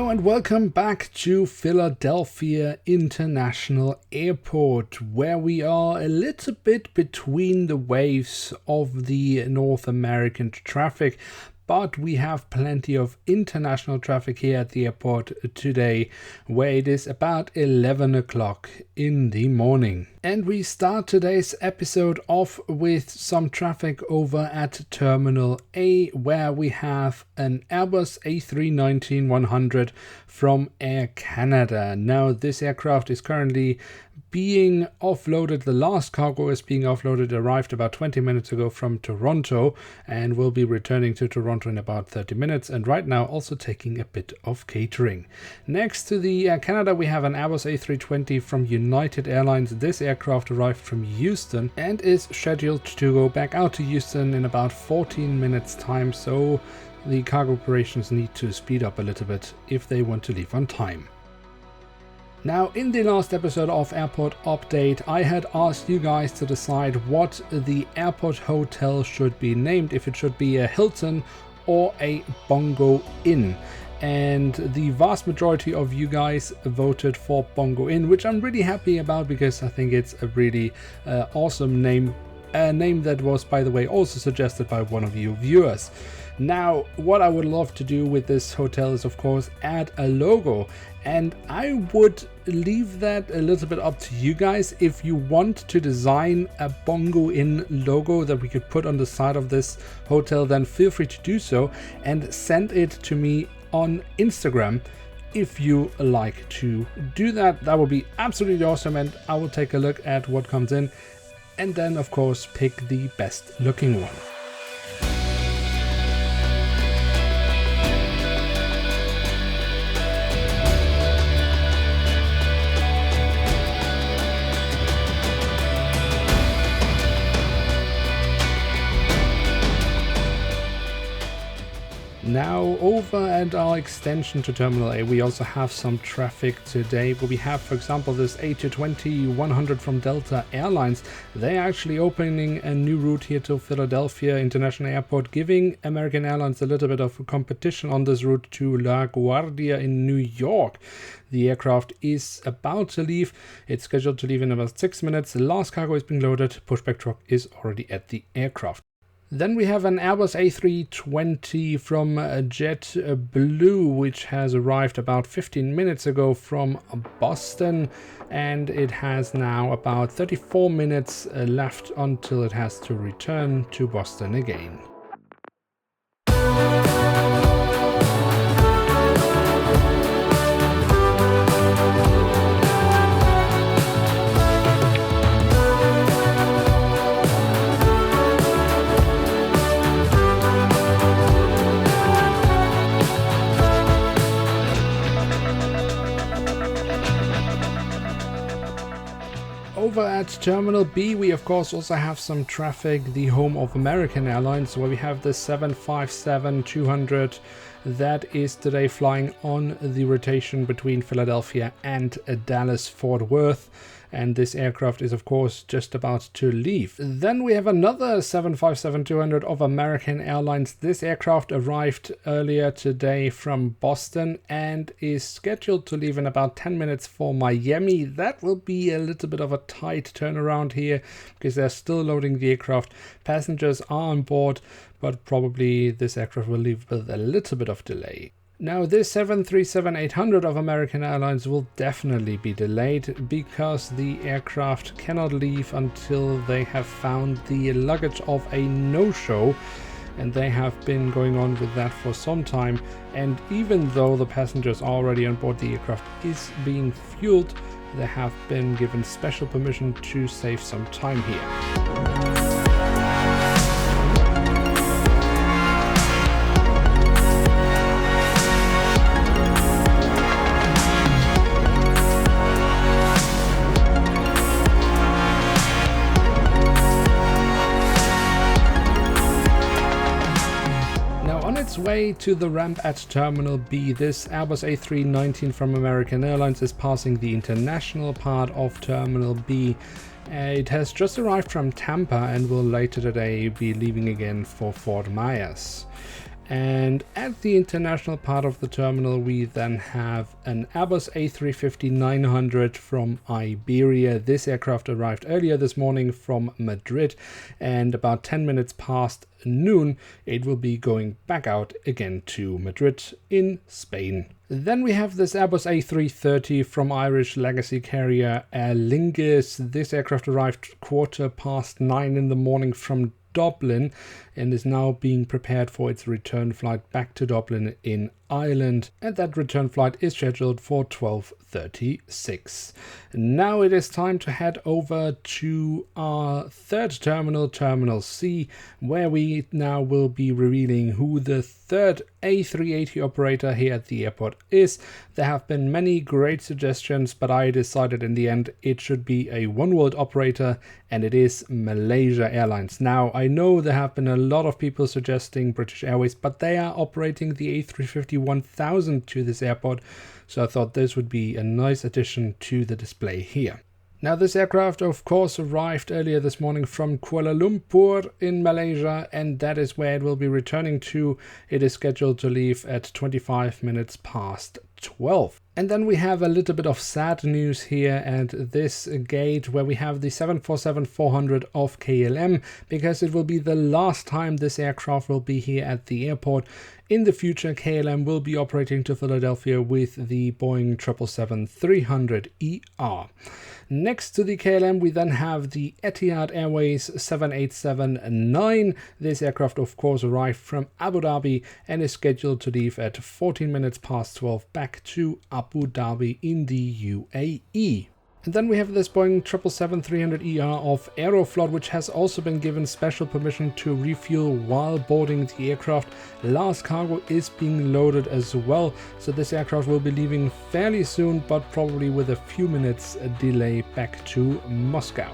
Hello and welcome back to Philadelphia International Airport, where we are a little bit between the waves of the North American traffic, but we have plenty of international traffic here at the airport today, where it is about 11 o'clock in the morning. And we start today's episode off with some traffic over at Terminal A, where we have an Airbus A319-100 from Air Canada. Now, this aircraft is currently being offloaded. The last cargo is being offloaded, arrived about 20 minutes ago from Toronto, and will be returning to Toronto in about 30 minutes, and right now also taking a bit of catering. Next to the Air Canada, we have an Airbus A320 from United Airlines. This aircraft arrived from Houston and is scheduled to go back out to Houston in about 14 minutes time, so the cargo operations need to speed up a little bit if they want to leave on time. Now, in the last episode of Airport Update, I had asked you guys to decide what the airport hotel should be named, if it should be a Hilton or a Bongo Inn. And the vast majority of you guys voted for Bongo Inn, which I'm really happy about because I think it's a really awesome name. A name that was, by the way, also suggested by one of you viewers. Now, what I would love to do with this hotel is, of course, add a logo, and I would leave that a little bit up to you guys. If you want to design a Bongo Inn logo that we could put on the side of this hotel, then feel free to do so and send it to me on Instagram. If you like to do that, that would be absolutely awesome, and I will take a look at what comes in and then, of course, pick the best looking one. Now, over at our extension to Terminal A, we also have some traffic today, where we have, for example, this A220-100 from Delta Airlines. They're actually opening a new route here to Philadelphia International Airport, giving American Airlines a little bit of competition on this route to LaGuardia in New York. The aircraft is about to leave. It's scheduled to leave in about 6 minutes. The last cargo is being loaded. Pushback truck is already at the aircraft. Then we have an Airbus A320 from JetBlue, which has arrived about 15 minutes ago from Boston, and it has now about 34 minutes left until it has to return to Boston again. Over at Terminal B, we of course also have some traffic, the home of American Airlines, where we have the 757-200 that is today flying on the rotation between Philadelphia and Dallas-Fort Worth. And this aircraft is, of course, just about to leave. Then we have another 757-200 of American Airlines. This aircraft arrived earlier today from Boston and is scheduled to leave in about 10 minutes for Miami. That will be a little bit of a tight turnaround here because they're still loading the aircraft. Passengers are on board, but probably this aircraft will leave with a little bit of delay. Now, this 737-800 of American Airlines will definitely be delayed because the aircraft cannot leave until they have found the luggage of a no-show, and they have been going on with that for some time. And even though the passengers are already on board, the aircraft is being fueled, they have been given special permission to save some time here. Way to the ramp at Terminal B, this Airbus A319 from American Airlines is passing the international part of Terminal B. It has just arrived from Tampa and will later today be leaving again for Fort Myers. And at the international part of the terminal, we then have an Airbus A350-900 from Iberia. This aircraft arrived earlier this morning from Madrid, and about 10 minutes past noon, it will be going back out again to Madrid in Spain. Then we have this Airbus A330 from Irish legacy carrier Aer Lingus. This aircraft arrived 9:15 in the morning from Dublin and is now being prepared for its return flight back to Dublin in Ireland, and that return flight is scheduled for 12:36. Now it is time to head over to our third terminal, Terminal C, where we now will be revealing who the third A380 operator here at the airport is. There have been many great suggestions, but I decided in the end it should be a one-world operator, and it is Malaysia Airlines. Now, I know there have been a lot of people suggesting British Airways, but they are operating the A350-1000 to this airport, so I thought this would be a nice addition to the display here. Now, this aircraft, of course, arrived earlier this morning from Kuala Lumpur in Malaysia, and that is where it will be returning to. It is scheduled to leave at 25 minutes past 12. And then we have a little bit of sad news here at this gate, where we have the 747-400 of KLM, because it will be the last time this aircraft will be here at the airport. In the future, KLM will be operating to Philadelphia with the Boeing 777-300ER. Next to the KLM, we then have the Etihad Airways 787-9. This aircraft, of course, arrived from Abu Dhabi and is scheduled to leave at 14 minutes past 12 back to Abu Dhabi in the UAE. And then we have this Boeing 777-300ER of Aeroflot, which has also been given special permission to refuel while boarding the aircraft. Last cargo is being loaded as well, so this aircraft will be leaving fairly soon, but probably with a few minutes delay back to Moscow.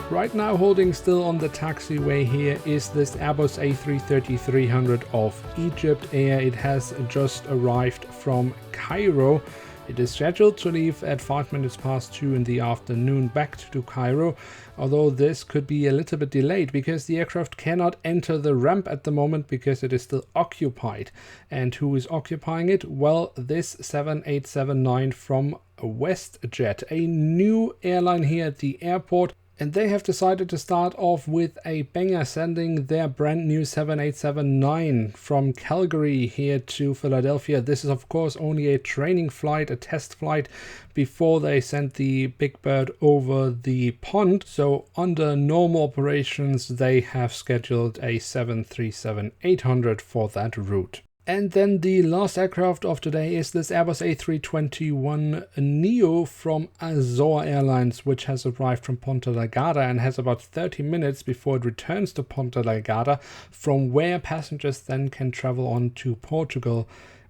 Right now, holding still on the taxiway here is this Airbus A330-300 of Egypt Air. It has just arrived from Cairo. It is scheduled to leave at 5 minutes past 2 in the afternoon back to Cairo, although this could be a little bit delayed because the aircraft cannot enter the ramp at the moment because it is still occupied. And who is occupying it? Well, this 787-9 from WestJet, a new airline here at the airport. And they have decided to start off with a banger, sending their brand new 787-9 from Calgary here to Philadelphia. This is, of course, only a training flight, a test flight, before they send the Big Bird over the pond. So under normal operations, they have scheduled a 737-800 for that route. And then the last aircraft of today is this Airbus A321neo from Azor Airlines, which has arrived from Ponta Delgada and has about 30 minutes before it returns to Ponta Delgada, from where passengers then can travel on to Portugal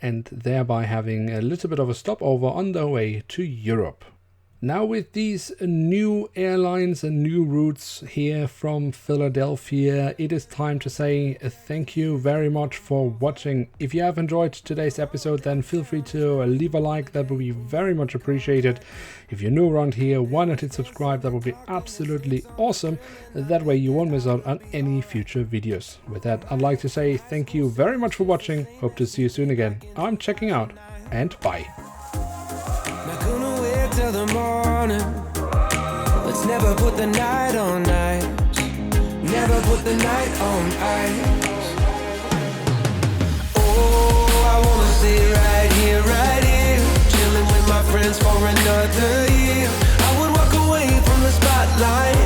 and thereby having a little bit of a stopover on their way to Europe. Now, with these new airlines and new routes here from Philadelphia, it is time to say thank you very much for watching. If you have enjoyed today's episode, then feel free to leave a like. That would be very much appreciated. If you're new around here, why not hit subscribe? That would be absolutely awesome. That way you won't miss out on any future videos. With that, I'd like to say thank you very much for watching. Hope to see you soon again. I'm checking out, and bye. Till the morning, let's never put the night on ice. Never put the night on ice. Oh, I wanna stay right here, chilling with my friends for another year. I would walk away from the spotlight.